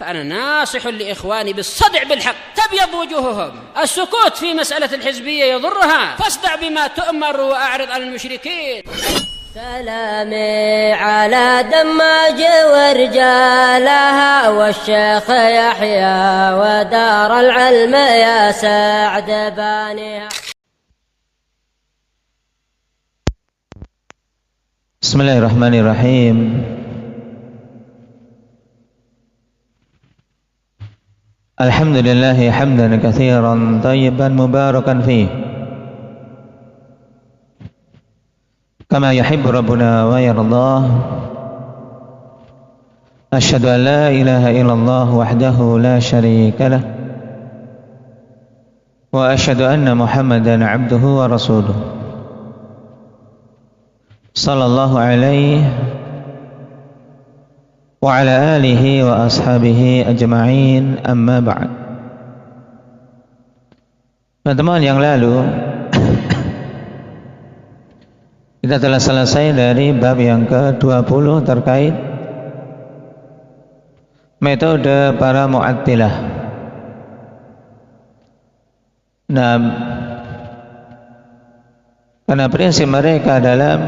فأنا ناصح لإخواني بالصدع بالحق تبيض وجوههم. السكوت في مسألة الحزبية يضرها، فاصدع بما تؤمر وأعرض عن المشركين. سلامي على دماج ورجالها والشيخ يحيى ودار العلم يا سعد بانيها. Bismillahirrahmanirrahim. Alhamdulillahi hamdan katsiran thayyiban mubarakan fih kama yuhibbu rabbuna wa yardah. Asyhadu an la ilaha illallah wahdahu la syarika lah wa asyhadu anna Muhammadan abduhu wa rasuluh sallallahu alaihi wa ala alihi wa ashabihi ajma'in, amma ba'd. Teman-teman, yang lalu kita telah selesai dari bab yang ke-20 terkait metode para Mu'attilah. Nah, karena prinsip mereka dalam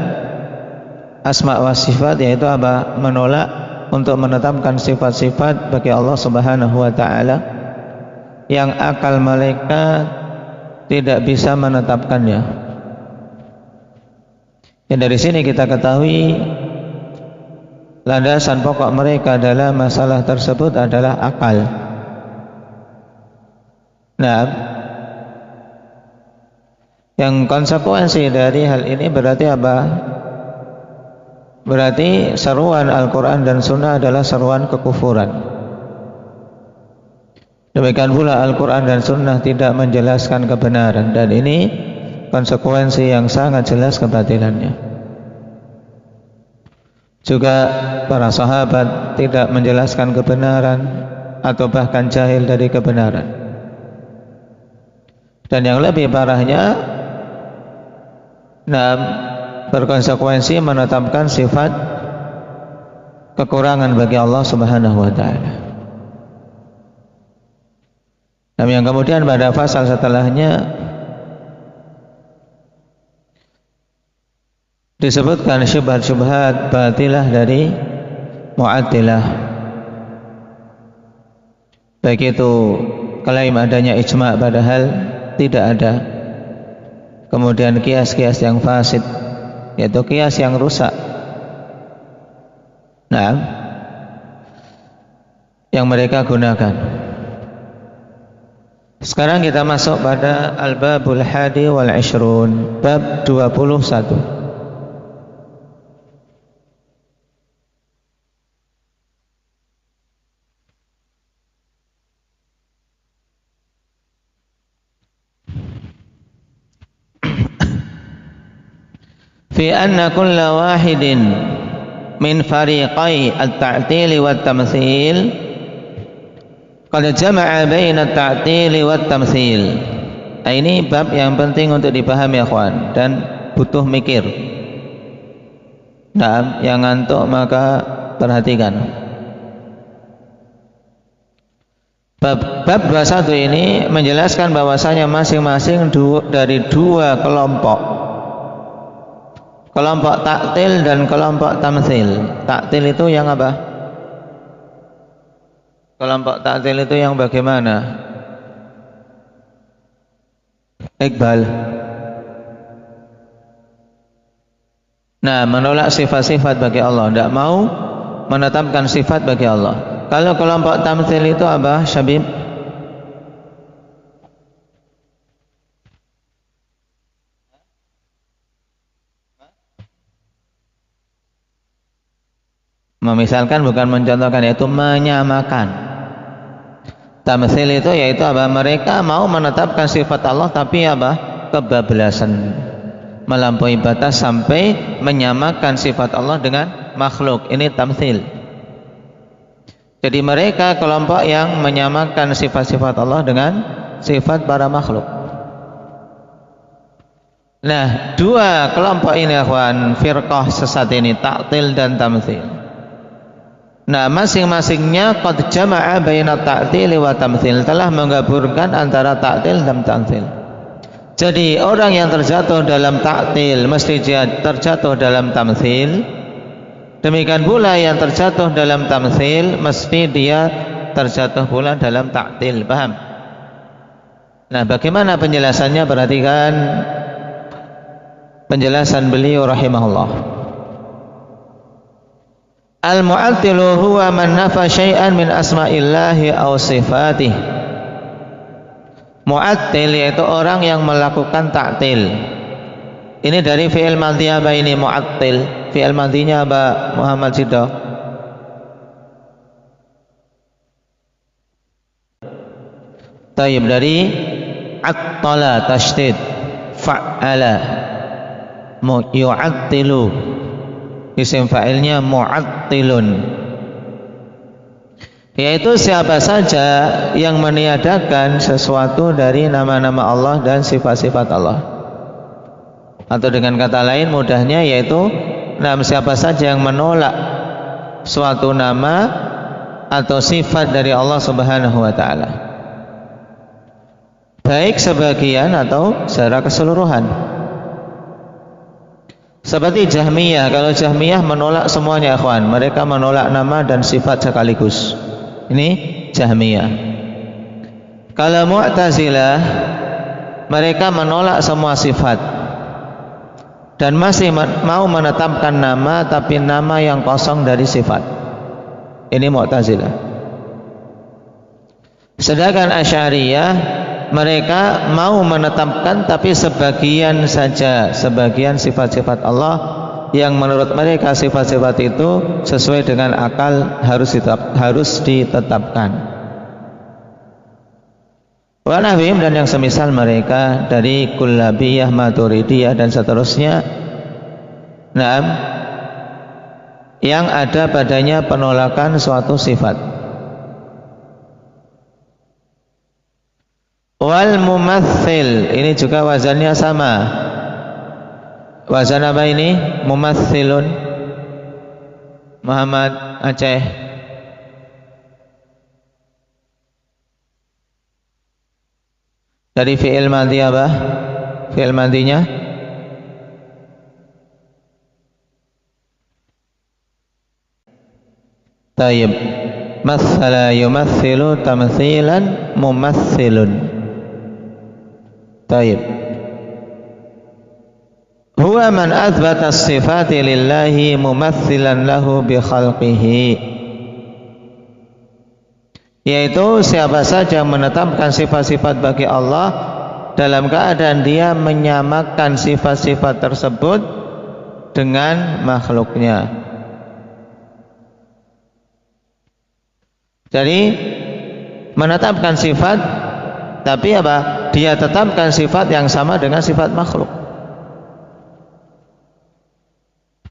asma wa sifat yaitu apa? Menolak untuk menetapkan sifat-sifat bagi Allah Subhanahu wa taala yang akal malaikat tidak bisa menetapkannya. Dan dari sini kita ketahui landasan pokok mereka dalam masalah tersebut adalah akal. Nah, yang konsekuensi dari hal ini berarti apa? Berarti seruan Al-Quran dan Sunnah adalah seruan kekufuran. Demikian pula Al-Quran dan Sunnah tidak menjelaskan kebenaran, dan ini konsekuensi yang sangat jelas kebatilannya. Juga para sahabat tidak menjelaskan kebenaran atau bahkan jahil dari kebenaran. Dan yang lebih parahnya, berkonsekuensi menetapkan sifat kekurangan bagi Allah Subhanahu wa taala. Dan yang kemudian pada pasal setelahnya disebutkan syubhat-syubhat batilah dari Mu'attilah. Baik itu klaim adanya ijma' padahal tidak ada. Kemudian kias-kias yang fasid, yaitu kias yang rusak. Nah, yang mereka gunakan. Sekarang kita masuk pada Al-Babul Hadi wal Ishrun, bab 21. Fi anna kulla wahidin min fariqai at-ta'til wa at-tamthil qad jama'a baina at-ta'til wa at-tamthil. Nah, ini bab yang penting untuk dipahami ya kawan, dan butuh mikir. Nah, yang ngantuk maka perhatikan. Bab 21 ini menjelaskan bahwasanya masing-masing dari dua kelompok, kelompok taktil dan kelompok tamtsil. Taktil itu yang apa? Kelompok taktil itu yang bagaimana? Iqbal. Nah, menolak sifat-sifat bagi Allah, tidak mau menetapkan sifat bagi Allah. Kalau kelompok tamtsil itu apa, Syabib? Memisalkan, bukan mencontohkan, yaitu menyamakan. Tamtsil itu yaitu apa? Mereka mau menetapkan sifat Allah tapi apa? Kebablasan, melampaui batas sampai menyamakan sifat Allah dengan makhluk. Ini tamtsil. Jadi mereka kelompok yang menyamakan sifat-sifat Allah dengan sifat para makhluk. Nah, dua kelompok ini akhwan, firqah sesat ini, taktil dan tamtsil. Nah, masing-masingnya qad jama'a baina ta'til wa tamtsil, telah menggabungkan antara ta'til dan tamtsil. Jadi orang yang terjatuh dalam ta'til mesti dia terjatuh dalam tamtsil. Demikian pula yang terjatuh dalam tamtsil mesti dia terjatuh pula dalam ta'til. Paham? Nah, bagaimana penjelasannya? Perhatikan penjelasan beliau rahimahullah. Al-mu'attilu huwa man nafa syai'an min asma'illahi aw sifatih. Mu'attil yaitu orang yang melakukan ta'til. Ini dari fi'il madhi apa ini mu'attil? Fi'il madhinya apa Muhammad Sido? Tayyib, dari attala tasydid fa'ala yu'attilu, isim fa'ilnya mu'attilun, yaitu siapa saja yang meniadakan sesuatu dari nama-nama Allah dan sifat-sifat Allah. Atau dengan kata lain mudahnya yaitu siapa saja yang menolak suatu nama atau sifat dari Allah Subhanahu wa taala, baik sebagian atau secara keseluruhan. Seperti Jahmiyah. Kalau Jahmiyah menolak semuanya, ikhwan. Mereka menolak nama dan sifat sekaligus. Ini Jahmiyah. Kalau Mu'tazilah, mereka menolak semua sifat dan masih mau menetapkan nama, tapi nama yang kosong dari sifat. Ini Mu'tazilah. Sedangkan Asy'ariyah, mereka mau menetapkan tapi sebagian saja, sebagian sifat-sifat Allah yang menurut mereka sifat-sifat itu sesuai dengan akal harus ditetapkan. Wa nahwihim, dan yang semisal mereka dari Kullabiyah, Maturidiyah dan seterusnya. Yang ada padanya penolakan suatu sifat. Wal mumatsil, ini juga wazannya sama. Wazan apa ini? Mumatsilun. Muhammad Aceh. Dari fi'il madhi apa? Fi'il madhinya tayyib. Matsala yumatsilu tamtsilan mumatsilun. Taib. Huwa man athbata as-sifati lillahi mumatsilan lahu bi khalqihi, yaitu siapa saja menetapkan sifat-sifat bagi Allah dalam keadaan dia menyamakan sifat-sifat tersebut dengan makhluknya. Jadi menetapkan sifat, tapi apa? Dia tetapkan sifat yang sama dengan sifat makhluk.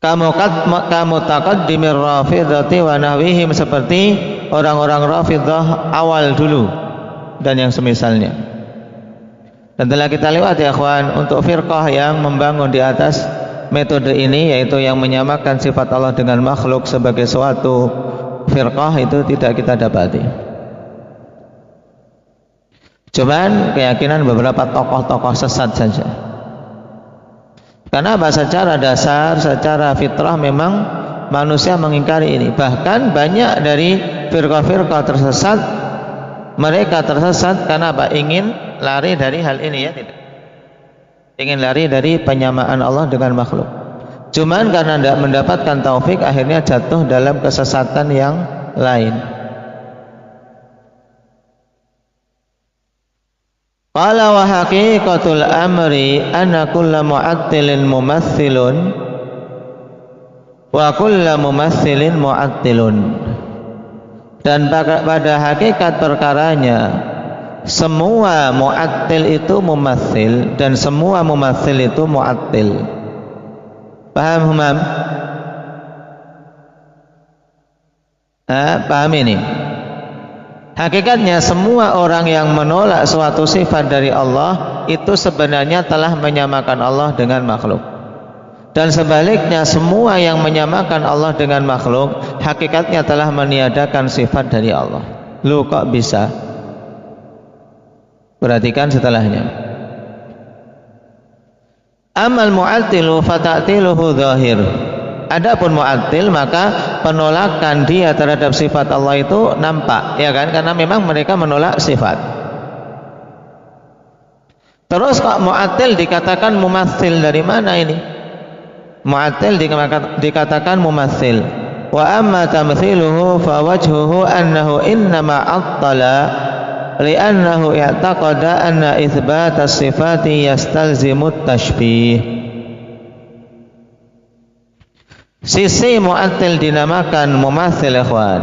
Kamu taqaddimir rafidhati wa nahwihim, seperti orang-orang Rafidhah awal dulu dan yang semisalnya. Dan telah kita lewat ya ikhwan, untuk firqah yang membangun di atas metode ini, yaitu yang menyamakan sifat Allah dengan makhluk sebagai suatu firqah, itu tidak kita dapati. Cuman keyakinan beberapa tokoh-tokoh sesat saja. Karena secara dasar, secara fitrah memang manusia mengingkari ini. Bahkan banyak dari firqah-firqah tersesat, mereka tersesat karena apa? Ingin lari dari hal ini, ya tidak? Ingin lari dari penyamaan Allah dengan makhluk. Cuman karena tidak mendapatkan taufik, akhirnya jatuh dalam kesesatan yang lain. Qala wa haqiqatul amri anna kulla mu'attilin mumatsilun wa kulla mumatsilin mu'attilun. Dan pada hakikat perkaranya, semua mu'attil itu mumatsil dan semua mumatsil itu mu'attil. Paham Humam? Paham ini? Hakikatnya semua orang yang menolak suatu sifat dari Allah itu sebenarnya telah menyamakan Allah dengan makhluk. Dan sebaliknya semua yang menyamakan Allah dengan makhluk hakikatnya telah meniadakan sifat dari Allah. Lu kok bisa? Perhatikan setelahnya. Amal mu'attilu fata'tiluhu zahir. Adapun mu'attil maka penolakan dia terhadap sifat Allah itu nampak, ya kan? Karena memang mereka menolak sifat. Terus kok mu'attil dikatakan mumatsil, dari mana ini? Mu'attil dikatakan mumatsil. Wa amma tamthiluhu fa wajhuhu annahu innama attala li'annahu i'taqada anna itsbat as-sifati yastalzimu at-tashbih. Sisi mu'attil dinamakan mumatsil, ikhwan.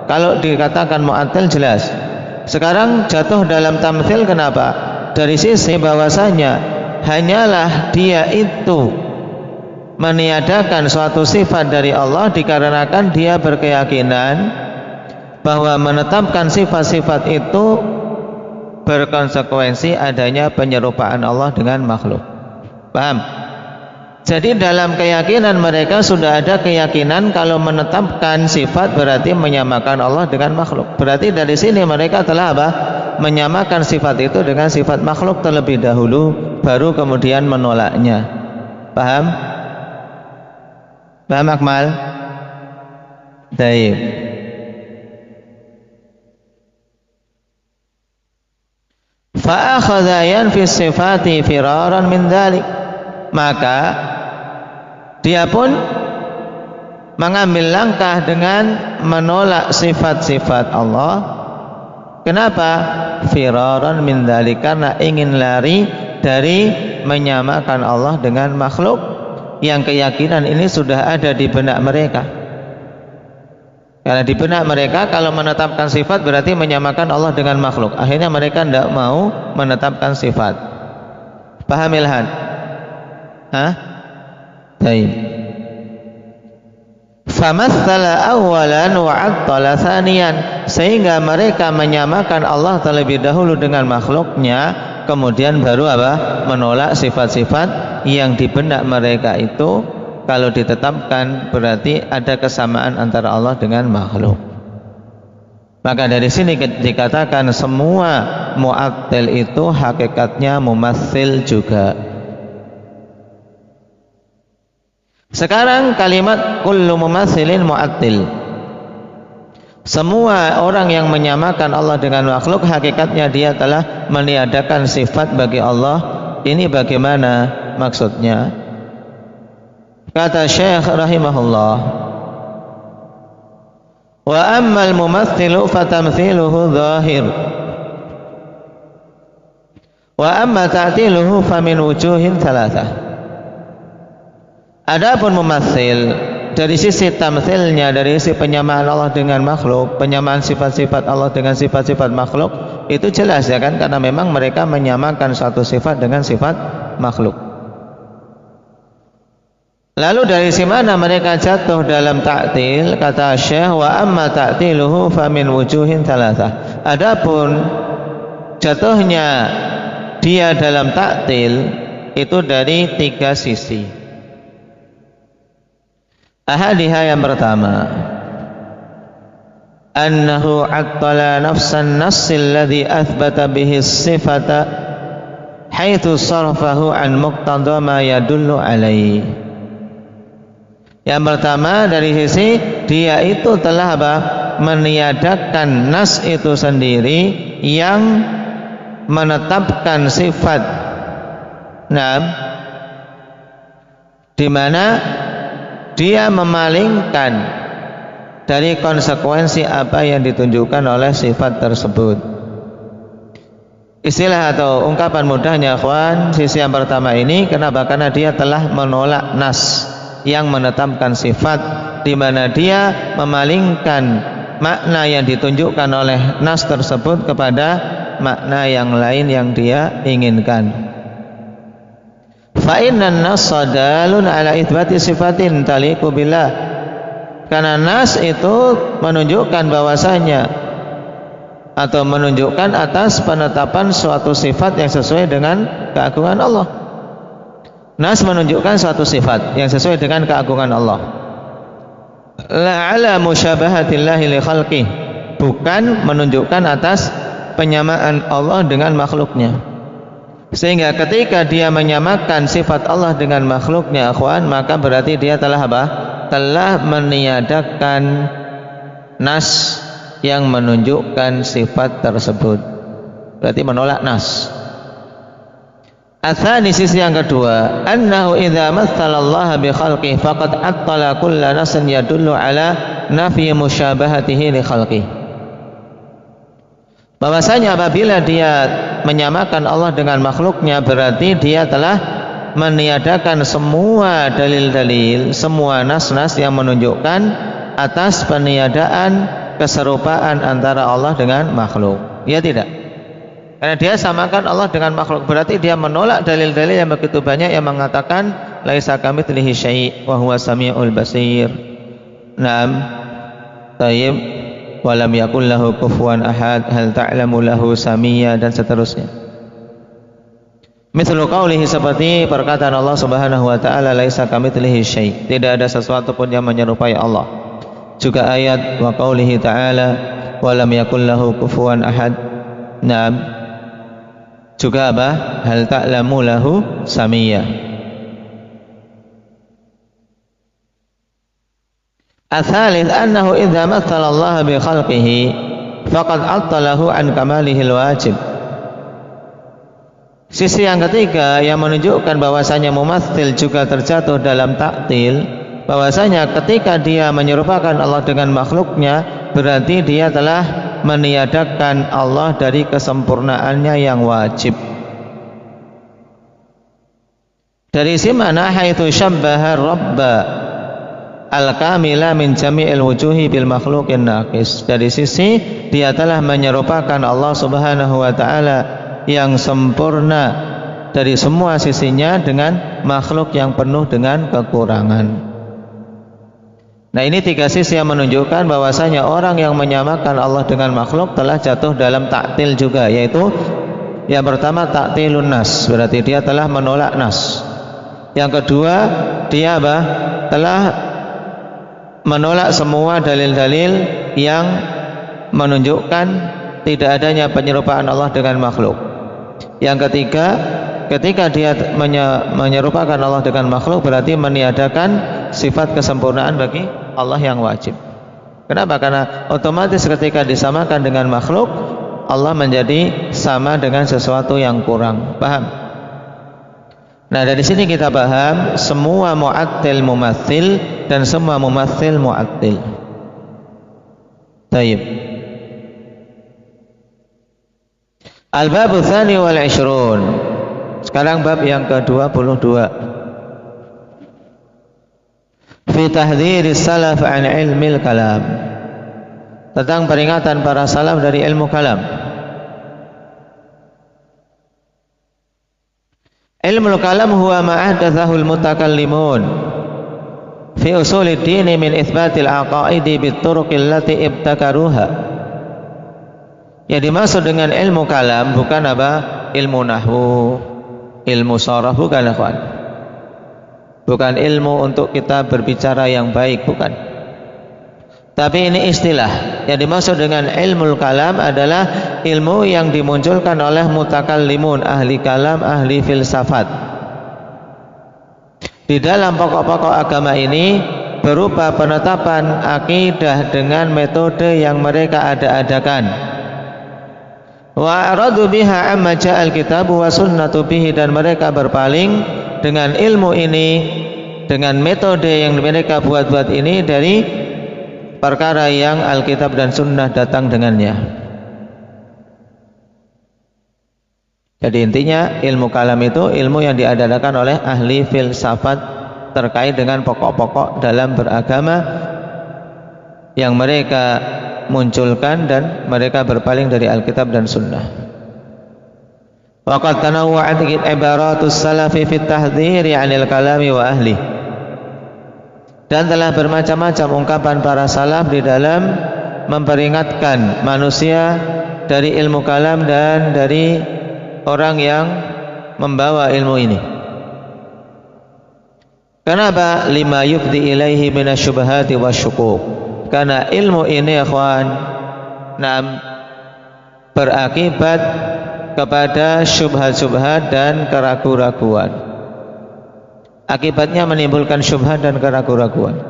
Kalau dikatakan mu'attil jelas. Sekarang jatuh dalam tamtsil, kenapa? Dari sisi bahwasanya hanyalah dia itu meniadakan suatu sifat dari Allah dikarenakan dia berkeyakinan bahwa menetapkan sifat-sifat itu berkonsekuensi adanya penyerupaan Allah dengan makhluk. Paham? Jadi dalam keyakinan mereka sudah ada keyakinan kalau menetapkan sifat berarti menyamakan Allah dengan makhluk. Berarti dari sini mereka telah apa? Menyamakan sifat itu dengan sifat makhluk terlebih dahulu, baru kemudian menolaknya. Paham? Paham Akmal? Baik. Fa akhadha yanfi sifati firaran min dzalik. Maka dia pun mengambil langkah dengan menolak sifat-sifat Allah. Kenapa? Firaran min dzalik, karena ingin lari dari menyamakan Allah dengan makhluk, yang keyakinan ini sudah ada di benak mereka. Karena di benak mereka kalau menetapkan sifat berarti menyamakan Allah dengan makhluk. Akhirnya mereka tidak mau menetapkan sifat. Paham Ilhan? Hah? Baik. Famatsala awalan wa 'attala tsaniyan, sehingga mereka menyamakan Allah terlebih dahulu dengan makhluknya, kemudian baru apa? Menolak sifat-sifat yang di benak mereka itu kalau ditetapkan berarti ada kesamaan antara Allah dengan makhluk. Maka dari sini dikatakan semua mu'attil itu hakikatnya mumatsil juga. Sekarang kalimat kullu mumatsilin mu'attil. Semua orang yang menyamakan Allah dengan makhluk hakikatnya dia telah meniadakan sifat bagi Allah. Ini bagaimana maksudnya? Kata Syekh rahimahullah, wa ammal mumatsilu fatamthiluhu zahir wa amma ta'tiluhu famin wujuhin thalathah. Adapun mumatsil dari sisi tamtsilnya, dari sisi penyamaan Allah dengan makhluk, penyamaan sifat-sifat Allah dengan sifat-sifat makhluk, itu jelas ya kan, karena memang mereka menyamakan satu sifat dengan sifat makhluk. Lalu dari si mana mereka jatuh dalam ta'til? Kata Syekh, wa amma ta'tiluhu famin wujuhin thalathah. Adapun jatuhnya dia dalam ta'til itu dari tiga sisi. Ahadiha, yang pertama, annahu attala nafsan nassil ladzi athbata bihi sifata haitsu sarfahu an muqtada ma yadullu alaihi. Yang pertama dari sisi dia itu telah apa? Meniadakan nas itu sendiri yang menetapkan sifat. Nah, di mana dia memalingkan dari konsekuensi apa yang ditunjukkan oleh sifat tersebut. Istilah atau ungkapan mudahnya, ikhwan, sisi yang pertama ini kenapa? Karena dia telah menolak nas yang menetapkan sifat, di mana dia memalingkan makna yang ditunjukkan oleh nas tersebut kepada makna yang lain yang dia inginkan. Fa innan nassa dalun ala itsbati sifatin taliqu billah. Karena nas itu menunjukkan bahwasanya atau menunjukkan atas penetapan suatu sifat yang sesuai dengan keagungan Allah. Nas menunjukkan suatu sifat yang sesuai dengan keagungan Allah. La ala musyabahatillahi li khalqih, bukan menunjukkan atas penyamaan Allah dengan makhluknya. Sehingga ketika dia menyamakan sifat Allah dengan makhluknya, akhwan, maka berarti dia telah apa? Telah meniadakan nas yang menunjukkan sifat tersebut. Berarti menolak nas. Atsani, sisi yang kedua, annahu idza matsala Allah bi khalqihi faqad attala kulla nasin yadullu ala nafi musyabahatihi li khalqihi. Bahwasanya apabila dia menyamakan Allah dengan makhluknya, berarti dia telah meniadakan semua dalil-dalil, semua nas-nas yang menunjukkan atas peniadaan keserupaan antara Allah dengan makhluk. Ya tidak? Karena dia samakan Allah dengan makhluk, berarti dia menolak dalil-dalil yang begitu banyak yang mengatakan laisa kamitslihi syai' wa huwa samiul basir. Naam. Tayyib. Wa lam yakul lahu kufuwan ahad, hal ta'lamu lahu samiyya, dan seterusnya. Mithlu qaulihi, seperti perkataan Allah Subhanahu wa taala laisa kamitslihi syai', tidak ada sesuatu pun yang menyerupai Allah. Juga ayat wa qaulihi ta'ala wa lam yakul lahu kufuwan ahad. Naam. Juga apa? Hal ta'lamu lahu samiyya. Atsalits annahu idza matsala Allah bi khalqihi faqad attalahu an kamalihil wajib. Sisi yang ketiga yang menunjukkan bahwasanya mumatsil juga terjatuh dalam taktil, bahwasanya ketika dia menyerupakan Allah dengan makhluknya, berarti dia telah meniadakan Allah dari kesempurnaannya yang wajib. Dari sisi mana haitsu syabbaha rabba al-kamila min jami'il wujuhi bil makhluqin naqis. Dari sisi dia telah menyerupakan Allah Subhanahu wa taala yang sempurna dari semua sisinya dengan makhluk yang penuh dengan kekurangan. Nah, ini tiga sisi yang menunjukkan bahwasanya orang yang menyamakan Allah dengan makhluk telah jatuh dalam taktil juga, yaitu yang pertama taktilun nas, berarti dia telah menolak nas. Yang kedua, dia apa? Telah menolak semua dalil-dalil yang menunjukkan tidak adanya penyerupaan Allah dengan makhluk. Yang ketiga, ketika dia menyerupakan Allah dengan makhluk, berarti meniadakan sifat kesempurnaan bagi Allah yang wajib. Kenapa? Karena otomatis ketika disamakan dengan makhluk, Allah menjadi sama dengan sesuatu yang kurang. Paham? Nah, dari sini kita paham semua mu'attil mumatsil dan semua mumatsil mu'attil. Tayyib. Al-babu tsani wal 20. Sekarang bab yang ke-22. Fi tahdhiris salaf an ilmil kalam, tentang peringatan para salaf dari ilmu kalam. Ilmu kalam huwa ma ahdathahu al-mutakallimun fi usulid din min itsbatil aqaidi bit turuqil lati ibtakaruha. Yang dimaksud dengan ilmu kalam bukan apa? Ilmu nahwu, ilmu sharaf, bukan, akhwan. Bukan ilmu untuk kita berbicara yang baik, bukan. Tapi ini istilah. Yang dimaksud dengan ilmu kalam adalah ilmu yang dimunculkan oleh mutakallimun, ahli kalam, ahli filsafat. Di dalam pokok-pokok agama ini berupa penetapan akidah dengan metode yang mereka ada-adakan. Wa aradu biha amma ja'al kitabu wa sunnatu bihi, dan mereka berpaling dengan ilmu ini, dengan metode yang mereka buat-buat ini dari perkara yang Alkitab dan Sunnah datang dengannya. Jadi intinya ilmu kalam itu ilmu yang diadakan oleh ahli filsafat terkait dengan pokok-pokok dalam beragama yang mereka munculkan dan mereka berpaling dari Alkitab dan Sunnah. Waqad tanawwa'at ibaratus salafi fit tahdhiri 'anil kalami wa ahli. Dan telah bermacam-macam ungkapan para salaf di dalam memperingatkan manusia dari ilmu kalam dan dari orang yang membawa ilmu ini. Kenapa? Lima yufdi ilaihi minasyubhati wasyukuk. Karena ilmu ini ikhwan, berakibat kepada syubhat-syubhat dan keraguan-raguan. Akibatnya menimbulkan syubhat dan keraguan-raguan.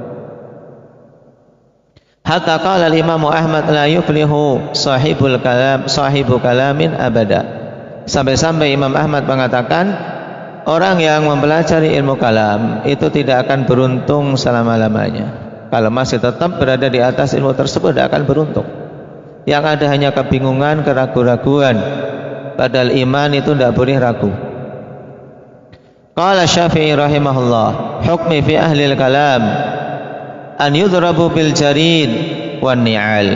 Hatta qala al-Imam Ahmad la yuflihu sahibu kalamin abada. Sampai-sampai Imam Ahmad mengatakan orang yang mempelajari ilmu kalam itu tidak akan beruntung selama-lamanya. Kalau masih tetap berada di atas ilmu tersebut tidak akan beruntung. Yang ada hanya kebingungan, keraguan-raguan. Padahal iman itu tidak boleh ragu. Qala Syafi'i rahimahullah, hukmi fi ahli al-kalam an yudrabu bil jarid wan ni'al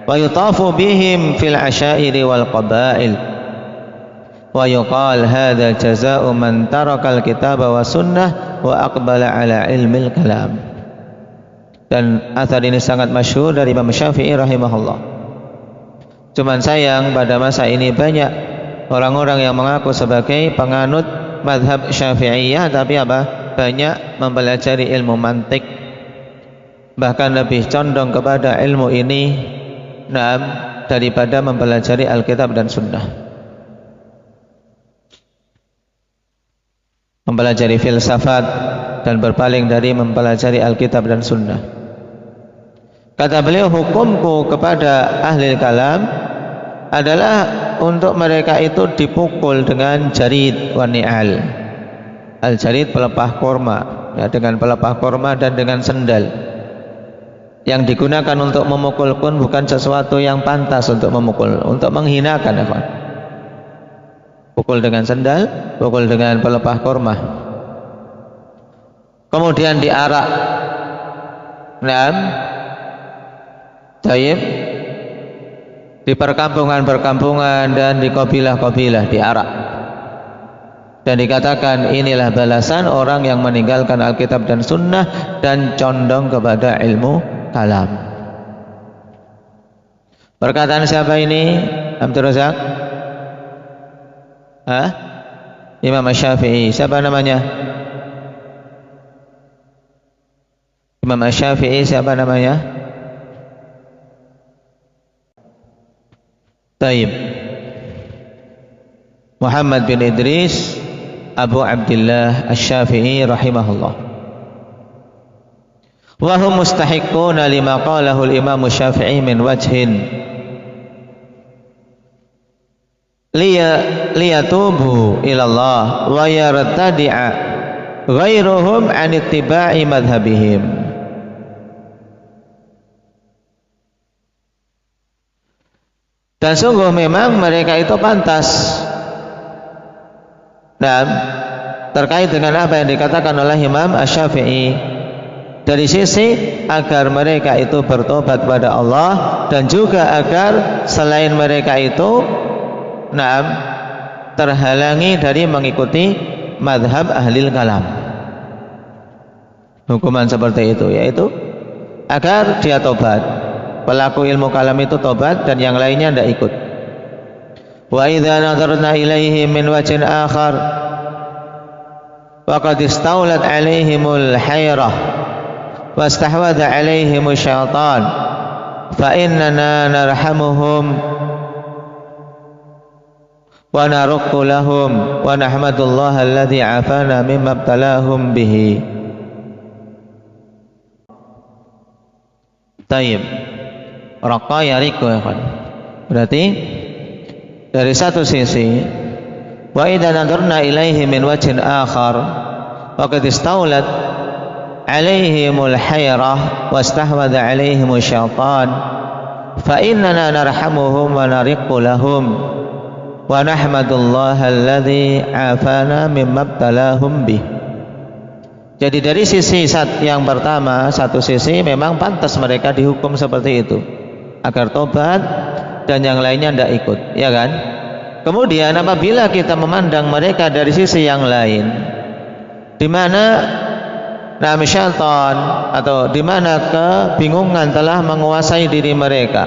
wa yutafu bihim fil asyairi wal qabail wa yuqal hadha jazaa'u man taraka al-kitaba wa sunnah wa aqbala ala ilmil kalam. Dan athar ini sangat masyhur dari Imam Syafi'i rahimahullah. Cuman sayang pada masa ini banyak orang-orang yang mengaku sebagai penganut mazhab Syafi'iyah tapi banyak mempelajari ilmu mantik, bahkan lebih condong kepada ilmu ini daripada mempelajari Alkitab dan Sunnah. Mempelajari filsafat dan berpaling dari mempelajari Alkitab dan Sunnah. Kata beliau, hukumku kepada ahli kalam adalah untuk mereka itu dipukul dengan jarid wa ni'al. Al-jarid pelepah korma, ya, dengan pelepah korma dan dengan sendal. Yang digunakan untuk memukul pun bukan sesuatu yang pantas untuk memukul, untuk menghinakan, ya, Pak. Pukul dengan sendal, pukul dengan pelepah korma. Kemudian diarak. Taib di perkampungan-perkampungan dan di kabilah-kabilah diarak. Dan dikatakan inilah balasan orang yang meninggalkan Alkitab dan Sunnah dan condong kepada ilmu kalam. Perkataan siapa ini? Abdul Razak? Imam Syafi'i. Siapa namanya? Imam Syafi'i siapa namanya? Taib. Muhammad bin Idris Abu Abdullah Asy-Syafi'i rahimahullah. Wa hum mustahiqquna lima qalahu al-Imam Syafi'i min wajhin liyatubu ila Allah wa yartadi'a ghairuhum an ittiba'i madhhabihim. Dan sungguh memang mereka itu pantas. Dan terkait dengan apa yang dikatakan oleh Imam Asy-Syafi'i dari sisi agar mereka itu bertobat kepada Allah dan juga agar selain mereka itu terhalangi dari mengikuti madhab ahlil kalam. Hukuman seperti itu yaitu agar dia tobat. Pelaku ilmu kalam itu tobat dan yang lainnya tidak ikut. Wa idza nadarna ilaihi min wajhin akhar faqad istawlat alaihimul hayrah wastahwadha alaihimush syaitan fa innana narhamuhum wa narqu lahum wa nahmadullaha alladzi afana mimma ibtalahum bihi. Taib. Raqa yariku, ya kan? Berarti dari satu sisi wa idza nadarna ilaihi min wajhin akhar faqad istawlat alaihimul hayrah wastahwadha alaihimush syaitan fa innana narhamuhum wa nariqu lahum wa nahmadullaha alladzi afana mimma ibtalahum bih. Jadi dari sisi yang pertama, satu sisi memang pantas mereka dihukum seperti itu agar tobat dan yang lainnya tidak ikut, ya kan? Kemudian apabila kita memandang mereka dari sisi yang lain, di mana syaitan atau di mana kebingungan telah menguasai diri mereka,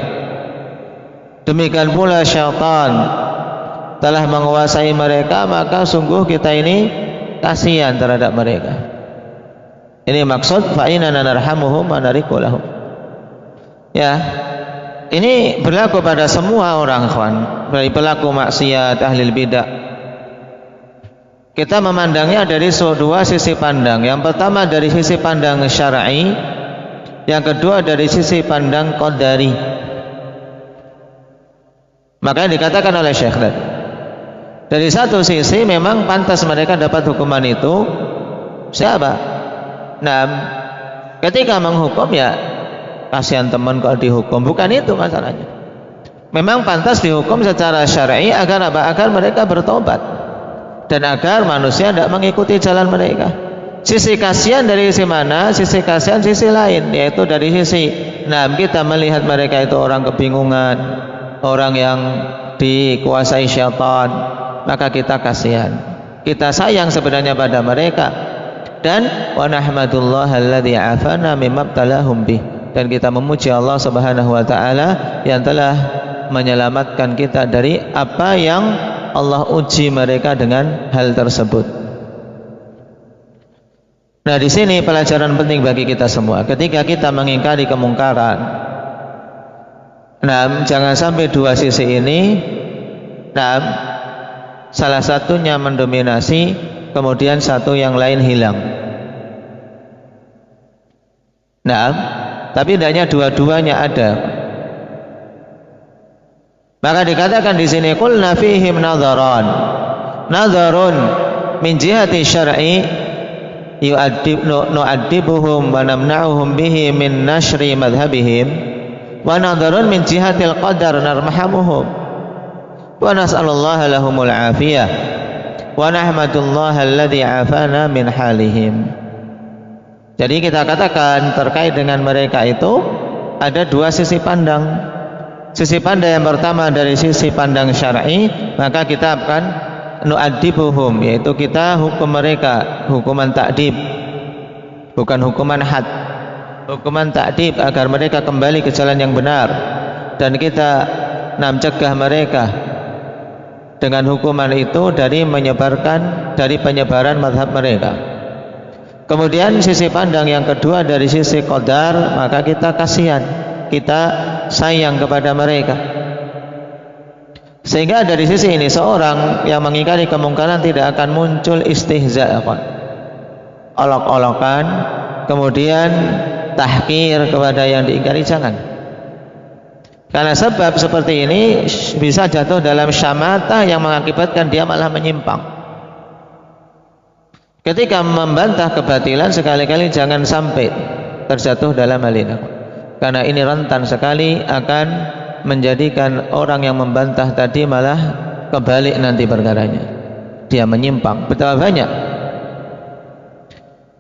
demikian pula syaitan telah menguasai mereka, maka sungguh kita ini kasihan terhadap mereka. Ini maksud fa inna narhamuhum wa nariqu lahum. Ya, ini berlaku pada semua orang, kawan. Dari pelaku maksiat, ahli bidah. Kita memandangnya dari dua sisi pandang. Yang pertama dari sisi pandang syar'i, yang kedua dari sisi pandang qadari. Makanya dikatakan oleh Syekh tadi, dari satu sisi memang pantas mereka dapat hukuman itu. Siapa? Nah, ketika menghukum ya kasihan teman kalau dihukum, bukan itu masalahnya. Memang pantas dihukum secara syar'i agar apa? Agar mereka bertobat dan agar manusia tidak mengikuti jalan mereka. Sisi kasihan dari sisi mana? Sisi kasihan sisi lain, yaitu dari sisi kita melihat mereka itu orang kebingungan, orang yang dikuasai syaitan, maka kita kasihan, kita sayang sebenarnya pada mereka. Dan wa nahmadullah alladzi afana mimma btalahum bih, dan kita memuji Allah Subhanahu wa taala yang telah menyelamatkan kita dari apa yang Allah uji mereka dengan hal tersebut. Nah, di sini pelajaran penting bagi kita semua. Ketika kita mengingkari kemungkaran, jangan sampai dua sisi ini, salah satunya mendominasi, kemudian satu yang lain hilang. Tapi hendaknya dua-duanya ada. Maka dikatakan di sini qulna fihim nadharan. Nadharun min jihati syar'i nu'addibuhum wa namna'uhum bihi min nashri madhhabihim, wa nadharun min jihatil qadar narhamuhum wa nas'alullaha lahumul afiyah wa nahmadullaha alladzi afana min halihim. Jadi kita katakan terkait dengan mereka itu ada dua sisi pandang. Sisi pandang yang pertama dari sisi pandang syar'i, maka kita akan nu'addibuhum, yaitu kita hukum mereka hukuman ta'dib, bukan hukuman had, hukuman ta'dib agar mereka kembali ke jalan yang benar, dan kita mencegah mereka dengan hukuman itu dari penyebaran mazhab mereka. Kemudian sisi pandang yang kedua dari sisi qadar, maka kita kasihan, kita sayang kepada mereka. Sehingga dari sisi ini seorang yang mengingkari kemungkaran tidak akan muncul istihza', olok-olokan, kemudian tahqir kepada yang diingkari, jangan. Karena sebab seperti ini bisa jatuh dalam syamata yang mengakibatkan dia malah menyimpang. Ketika membantah kebatilan, sekali-kali jangan sampai terjatuh dalam hal ini, karena ini rentan sekali akan menjadikan orang yang membantah tadi malah kebalik nanti perkaranya, dia menyimpang. Betapa banyak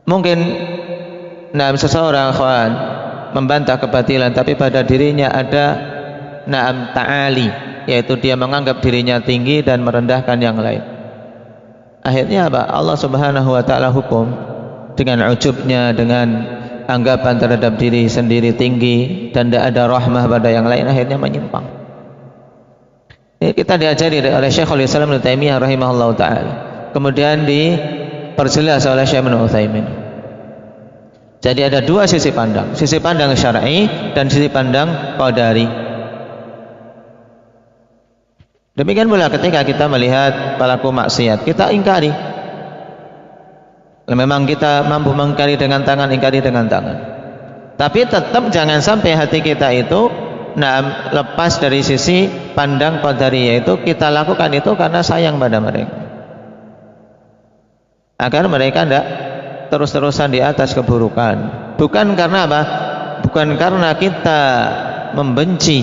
mungkin seseorang membantah kebatilan, tapi pada dirinya ada ta'ali, yaitu dia menganggap dirinya tinggi dan merendahkan yang lain. Akhirnya apa? Allah Subhanahu wa taala hukum dengan ujubnya, dengan anggapan terhadap diri sendiri tinggi dan tidak ada rahmah pada yang lain, akhirnya menyimpang. Ini kita diajari oleh Syekhul Islam Ibnu Taimiyah rahimahullahu taala. Kemudian diperjelas oleh Syekh Ibnu Utsaimin. Jadi ada dua sisi pandang, sisi pandang syar'i dan sisi pandang qadari. Demikian pula ketika kita melihat pelaku maksiat, kita ingkari. Memang kita mampu mengingkari dengan tangan, ingkari dengan tangan. Tapi tetap jangan sampai hati kita itu lepas dari sisi pandang qadari, yaitu kita lakukan itu karena sayang pada mereka, agar mereka tidak terus-terusan di atas keburukan. Bukan karena apa? Bukan karena kita membenci,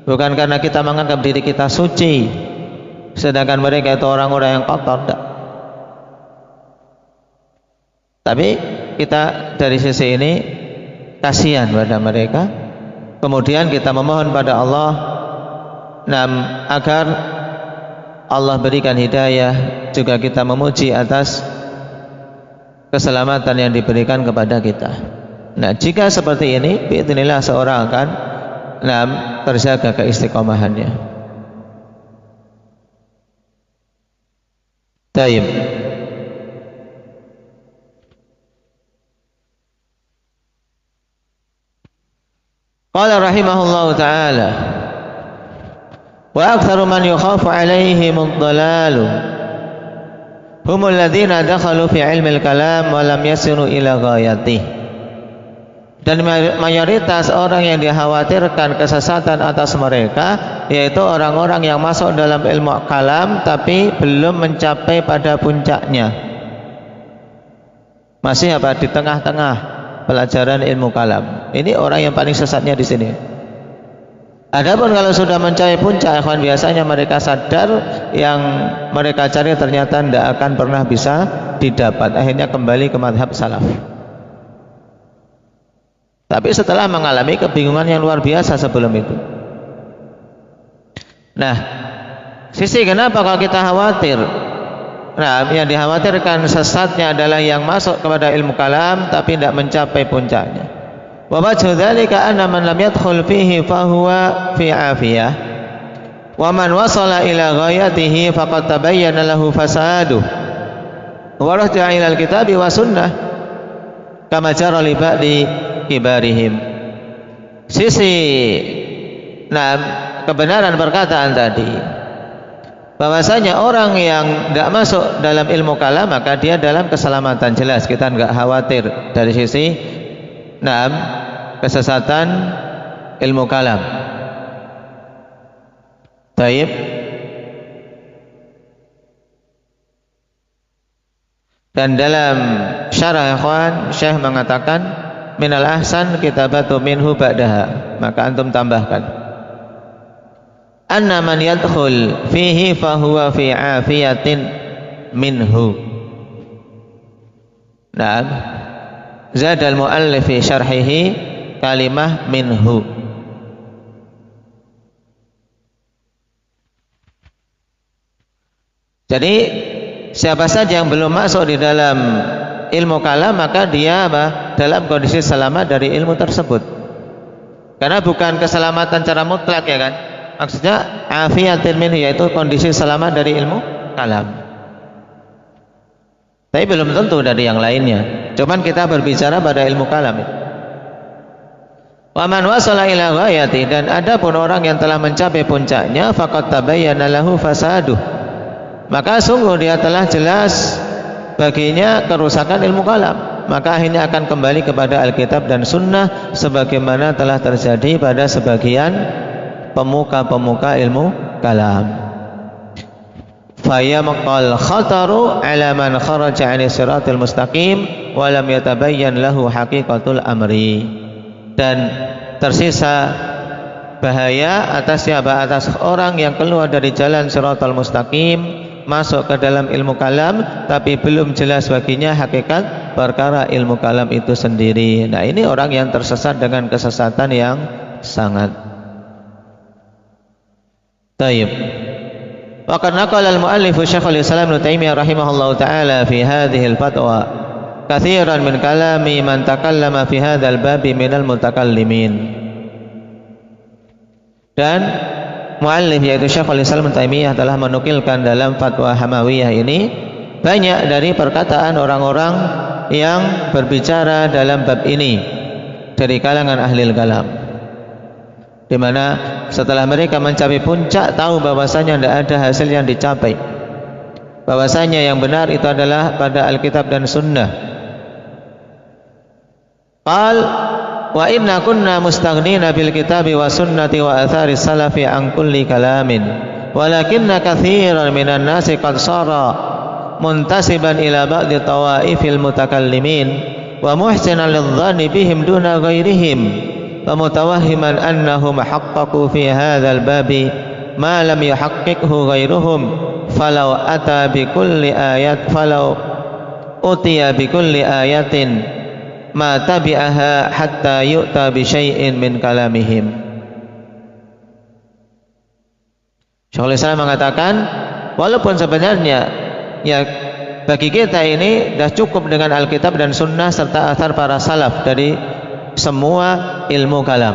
bukan karena kita menganggap diri kita suci, sedangkan mereka itu orang-orang yang kotor, tidak. Tapi kita dari sisi ini kasihan pada mereka, kemudian kita memohon pada Allah agar Allah berikan hidayah, juga kita memuji atas keselamatan yang diberikan kepada kita. Nah, jika seperti ini, biidznillah seorang akan terjaga keistiqomahannya. Taib. Qala rahimahullahu ta'ala wa aktsaru man yukhafu alaihim ad-dhalalu humul ladzina dakhalu fi ilmil kalam wa lam yasiru ila ghayatih. Dan mayoritas orang yang dikhawatirkan kesesatan atas mereka yaitu orang-orang yang masuk dalam ilmu kalam tapi belum mencapai pada puncaknya. Masih apa? Di tengah-tengah pelajaran ilmu kalam. Ini orang yang paling sesatnya di sini. Adapun kalau sudah mencapai puncak, ikhwan, biasanya mereka sadar yang mereka cari ternyata tidak akan pernah bisa didapat. Akhirnya kembali ke mazhab salaf. Tapi setelah mengalami kebingungan yang luar biasa sebelum itu. Nah, sisi kenapa kalau kita khawatir? Nah, yang dikhawatirkan sesatnya adalah yang masuk kepada ilmu kalam tapi tidak mencapai puncaknya. Wa wajhu dzalika anna man lam yadkhul fihi fa huwa fi afiyah. Wa man wasala ila ghayatihi faqad tabayyana lahu fasaduh. Wa raja'a ila al-kitabi wa sunnah kama jara li ba'di kibarihim. Sisi kebenaran perkataan tadi bahwasanya orang yang tidak masuk dalam ilmu kalam maka dia dalam keselamatan, jelas kita enggak khawatir dari sisi kesesatan ilmu kalam. Baik. Dan dalam syarah ikhwan, Syekh mengatakan minal ahsan kitabatu minhu ba'daha, maka antum tambahkan anna man yadkhul fihi fahuwa fi afiyatin minhu. Nah, zadal muallif fi syarhihi kalimah minhu. Jadi siapa saja yang belum masuk di dalam ilmu kalam maka dia dalam kondisi selamat dari ilmu tersebut. Karena bukan keselamatan secara mutlak ya kan. Maksudnya afiyatin minhu, yaitu kondisi selamat dari ilmu kalam. Tapi belum tentu dari yang lainnya. Cuman kita berbicara pada ilmu kalam itu. Wa man wasala ila ghayati, dan adapun orang yang telah mencapai puncaknya faqad tabayyana lahu fasaduh, maka sungguh dia telah jelas baginya kerusakan ilmu kalam, maka akhirnya akan kembali kepada Alkitab dan Sunnah sebagaimana telah terjadi pada sebagian pemuka-pemuka ilmu kalam. Fayamqal khataru ala man kharaja 'ani siratal mustaqim wa lam yatabayyan lahu haqiqatul amri. Dan tersisa bahaya atas siapa? Atas orang yang keluar dari jalan siratal mustaqim, masuk ke dalam ilmu kalam tapi belum jelas baginya hakikat perkara ilmu kalam itu sendiri. Nah, ini orang yang tersesat dengan kesesatan yang sangat. Taib. Wa qad naqala al-muallif Syekhul Islam Ibnu Taimiyah rahimahullahu taala fi hadhihi al-fatwa katsiran min kalami man takallama fi hadzal babi minal mutakallimin. Dan muallif yaitu Syekhul Islam Ibnu Taimiyah telah menukilkan dalam fatwa Hamawiyah ini banyak dari perkataan orang-orang yang berbicara dalam bab ini dari kalangan ahli kalam, di mana setelah mereka mencapai puncak tahu bahwasanya tidak ada hasil yang dicapai, bahwasanya yang benar itu adalah pada Alkitab dan Sunnah. Qal wa inna kunna mustaghnina bil kitabi wa sunnati wa athari salafi an kulli kalamin walakinna katsiran minan nasi qad sara muntasiban ila ba'di tawaifil mutakallimin wa muhsinan lidh-dhanni bihim duna ghairihim wa mutawahhiman annahum haqqaqu fi hadzal babi ma lam yuhaqqiqhu ghairuhum falau ata bi kulli ayat falau utiya bi kulli ayatin ma tabi'aha hatta yu'ta bi syai'in min kalamihim. Syekhul Islam mengatakan walaupun sebenarnya ya bagi kita ini sudah cukup dengan Alkitab dan Sunnah serta athar para salaf dari semua ilmu kalam,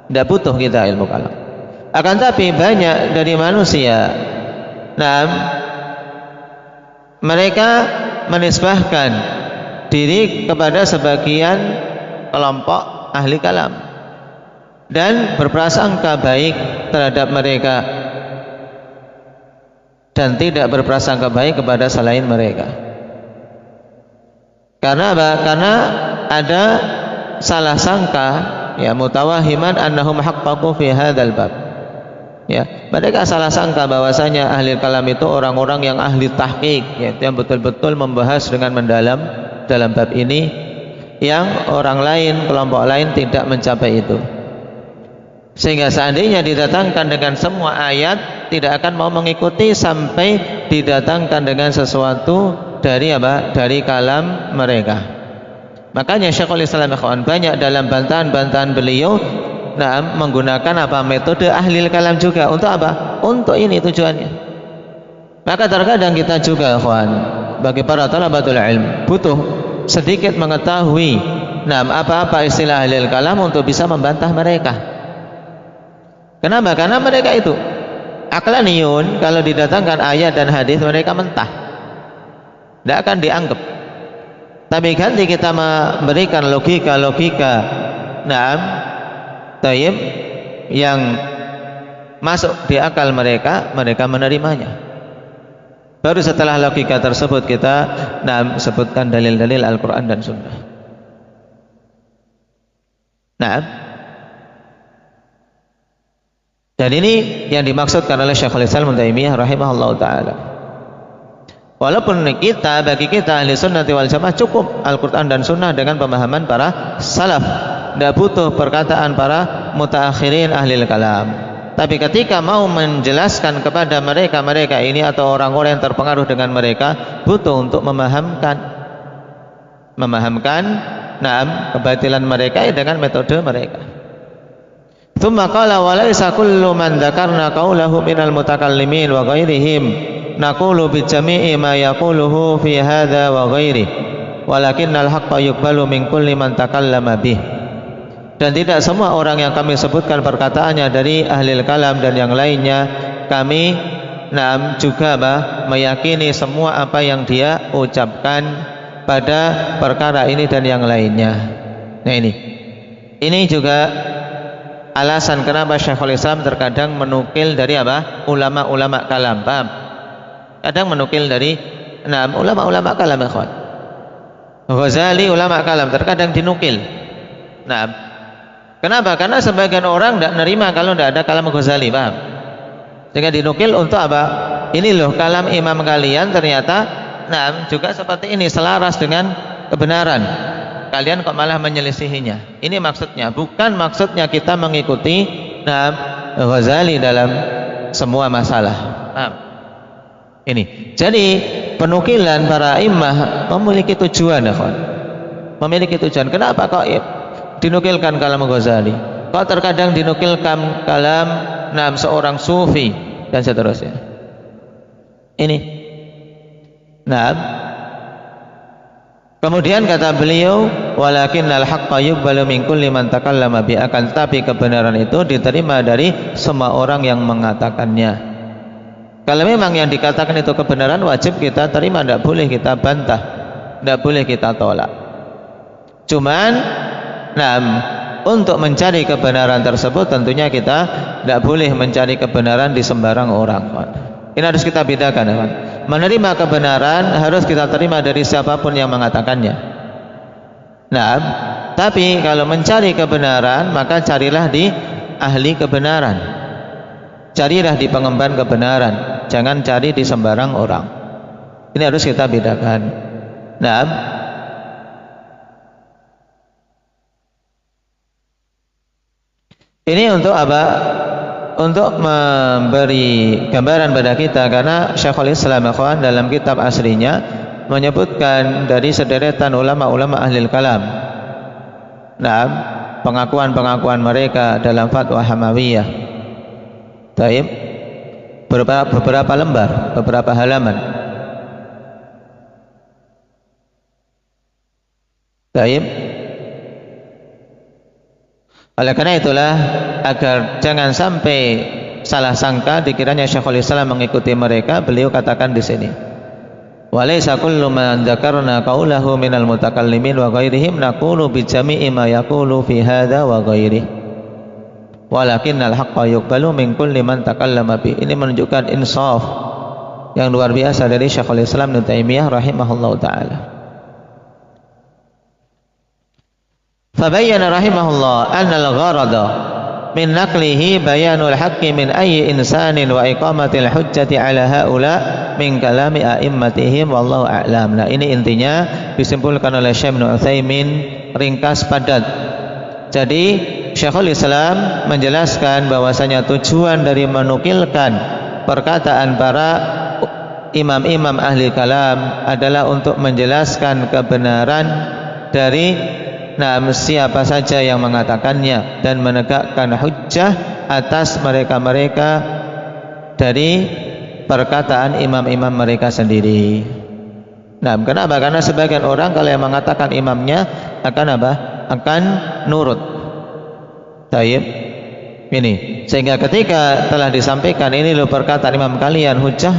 tidak butuh kita ilmu kalam. Akan tapi banyak dari manusia, mereka menisbahkan diri kepada sebagian kelompok ahli kalam, dan berprasangka baik terhadap mereka dan tidak berprasangka baik kepada selain mereka. Karena apa? Karena ada salah sangka, ya, mutawahiman annahum haqqaqu fi hadzal bab. Ya, mereka salah sangka bahwasanya ahli kalam itu orang-orang yang ahli tahqiq, yaitu yang betul-betul membahas dengan mendalam dalam bab ini, yang orang lain, kelompok lain tidak mencapai itu. Sehingga seandainya didatangkan dengan semua ayat, tidak akan mau mengikuti sampai didatangkan dengan sesuatu dari apa? Dari kalam mereka. Makanya Syekhul Islam ikhwan banyak dalam bantahan-bantahan beliau menggunakan apa? Metode ahli kalam juga. Untuk apa? Untuk ini tujuannya. Maka terkadang kita juga ikhwan, bagi para talabatul ilm, butuh sedikit mengetahui apa-apa istilah ahli kalam untuk bisa membantah mereka. Kenapa? Karena mereka itu aqlaniyun, kalau didatangkan ayat dan hadis mereka mentah, tidak akan dianggap. Tapi ganti kita memberikan logika-logika tayyib yang masuk di akal mereka, mereka menerimanya. Baru setelah logika tersebut kita sebutkan dalil-dalil Al-Quran dan Sunnah. Dan ini yang dimaksudkan oleh Syekhul Islam Ibnu Taimiyah rahimahullah ta'ala. Walaupun bagi kita ahli sunnati wal jamaah cukup Al-Quran dan Sunnah dengan pemahaman para salaf, tidak butuh perkataan para mutaakhirin ahli kalam. Tapi ketika mau menjelaskan kepada mereka ini atau orang-orang yang terpengaruh dengan mereka, butuh untuk memahamkan kebatilan mereka dengan metode mereka. Tsumma qala wa laisa kullu man dzakarna qawlahu minal mutakallimin wa ghairihim naqulu bi jami'i ma yaquluhu fi hadza wa ghairihi walakinnal haqqa yuqbalu min kulli man takallama bih. Dan tidak semua orang yang kami sebutkan perkataannya dari ahli kalam dan yang lainnya, kami juga meyakini semua apa yang dia ucapkan pada perkara ini dan yang lainnya. Nah ini juga alasan kenapa Syekhul Islam terkadang menukil dari ulama-ulama kalam, paham? Kadang menukil dari ulama-ulama kalam, ikhwan. Ghazali ulama kalam terkadang dinukil. Kenapa? Karena sebagian orang tidak nerima kalau tidak ada kalam Ghazali, paham? Sehingga dinukil untuk apa? Ini loh kalam imam kalian ternyata juga seperti ini, selaras dengan kebenaran. Kalian kok malah menyelisihinya. Ini maksudnya, bukan maksudnya kita mengikuti Ghazali dalam semua masalah. Ini. Jadi penukilan para imam memiliki tujuan, ikhwan. Memiliki tujuan. Kenapa kok dinukilkan kalam Ghazali? Kok terkadang dinukilkan kalam seorang sufi dan seterusnya. Ini. Kemudian kata beliau, walakinnal haqqa yuqbalu min kulli man takallama bi, akan tetapi kebenaran itu diterima dari semua orang yang mengatakannya. Kalau memang yang dikatakan itu kebenaran, wajib kita terima, tidak boleh kita bantah, tidak boleh kita tolak. Cuman untuk mencari kebenaran tersebut tentunya kita tidak boleh mencari kebenaran di sembarang orang. Ini harus kita bedakan, teman. Menerima kebenaran harus kita terima dari siapapun yang mengatakannya. Tapi kalau mencari kebenaran, maka carilah di ahli kebenaran. Carilah di pengemban kebenaran, jangan cari di sembarang orang. Ini harus kita bedakan. Ini untuk apa? Untuk memberi gambaran pada kita, karena Syekhul Islam dalam kitab aslinya menyebutkan dari sederetan ulama-ulama ahli kalam, pengakuan-pengakuan mereka dalam fatwa Hamawiyah. Taib, beberapa lembar, beberapa halaman. Taib. Oleh karena itulah, agar jangan sampai salah sangka dikiranya Syekhul Islam mengikuti mereka, beliau katakan di sini, walaysa kullu man dzakarna qaulahu minal mutakallimin wa ghairihim naqulu bi jami'i ma yaqulu fi hadza wa ghairihi. walakinnal haqqa yuqbalu min kulli man takallama bi. Ini menunjukkan insaf yang luar biasa dari Syekhul Islam Ibnu Taimiyah rahimahullahu taala. Fabayyana rahimahullah anna al-gharada min naqlihi bayanul haqqi min ayyi insanin wa iqamatil hujjati ala haula min kalami a'immatihim wallahu a'lam. Nah, ini intinya disimpulkan oleh Syekh Ibnu Utsaimin, ringkas padat. Jadi Syekhul Islam menjelaskan bahwasanya tujuan dari menukilkan perkataan para imam-imam ahli kalam adalah untuk menjelaskan kebenaran dari siapa saja yang mengatakannya dan menegakkan hujjah atas mereka-mereka dari perkataan imam-imam mereka sendiri. Nah, kenapa? Karena sebagian orang kalau yang mengatakan imamnya akan apa? Akan nurut. Taib. Ini. Sehingga ketika telah disampaikan ini loh perkataan imam kalian hujjah,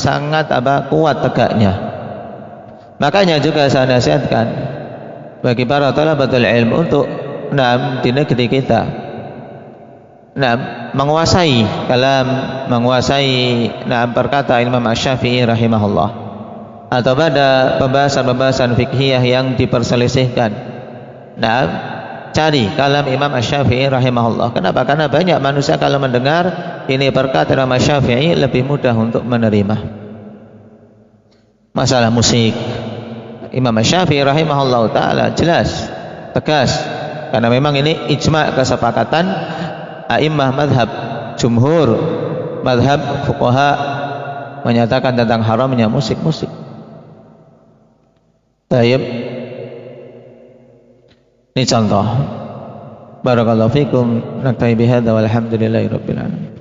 sangat kuat tegaknya. Makanya juga saya nasihatkan bagi para talabatul ilm untuk di negeri kita menguasai kalam, menguasai perkataan Imam Asy-Syafi'i rahimahullah, atau pada pembahasan-pembahasan fikhiyah yang diperselisihkan. Cari kalam Imam Asy-Syafi'i rahimahullah. Kenapa? Karena banyak manusia kalau mendengar ini perkataan Imam Asy-Syafi'i lebih mudah untuk menerima. Masalah musik, Imam Syafi'i rahimahullah ta'ala jelas, tegas, karena memang ini ijma' kesepakatan a'immah madhab, jumhur madhab fuqaha menyatakan tentang haramnya musik-musik. Tayyib. Ini contoh. Barakallahu fikum. Naktafi bihadza walhamdulillahi rabbil alamin.